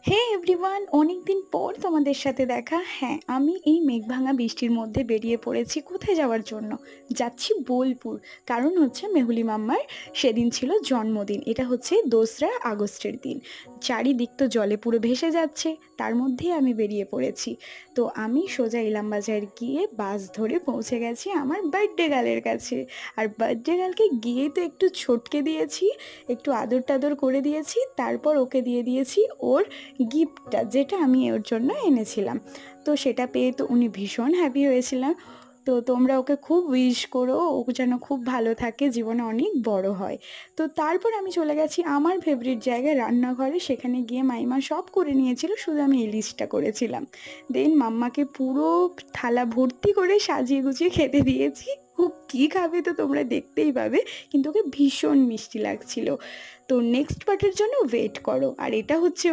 হে everyone, অনেকদিন পর তোমাদের সাথে দেখা। হ্যাঁ, আমি এই মেঘভাঙা বৃষ্টির মধ্যে বেরিয়ে পড়েছি। কোথায় যাওয়ার জন্য? যাচ্ছি বোলপুর। কারণ হচ্ছে মেহুলি মাম্মার সেদিন ছিল জন্মদিন। এটা হচ্ছে 2রা আগস্টের দিন। চারিদিক তো জলে পুরো ভেসে যাচ্ছে, তার মধ্যেই আমি বেরিয়ে পড়েছি। তো আমি সোজা ইলামবাজার গিয়ে বাস ধরে পৌঁছে গেছি আমার বার্থডে গার্লের কাছে। আর বার্থডে গার্লকে গিয়ে তো একটু ছটকে দিয়েছি, একটু আদর টাদর করে দিয়েছি, তারপর ওকে দিয়ে দিয়েছি ওর গিফটটা, যেটা আমি ওর জন্য এনেছিলাম। তো সেটা পেয়ে তো উনি ভীষণ হ্যাপি হয়েছিলেন। তো তোমরা ওকে খুব উইশ করো, ও যেন খুব ভালো থাকে, জীবনে অনেক বড় হয়। তো তারপর আমি চলে গেছি আমার ফেভারিট জায়গায়, রান্নাঘরে। সেখানে গিয়ে মাইমা সব করে নিয়েছিল, শুধু আমি এই লিস্টটা করেছিলাম। দেন মাম্মাকে পুরো থালা ভর্তি করে সাজিয়ে গুছিয়ে খেতে দিয়েছি। ও কী খাবে তো তোমরা দেখতেই পাবে, কিন্তু ওকে ভীষণ মিষ্টি লাগছিল। তো নেক্সট পার্টের জন্য ওয়েট করো। আর এটা হচ্ছে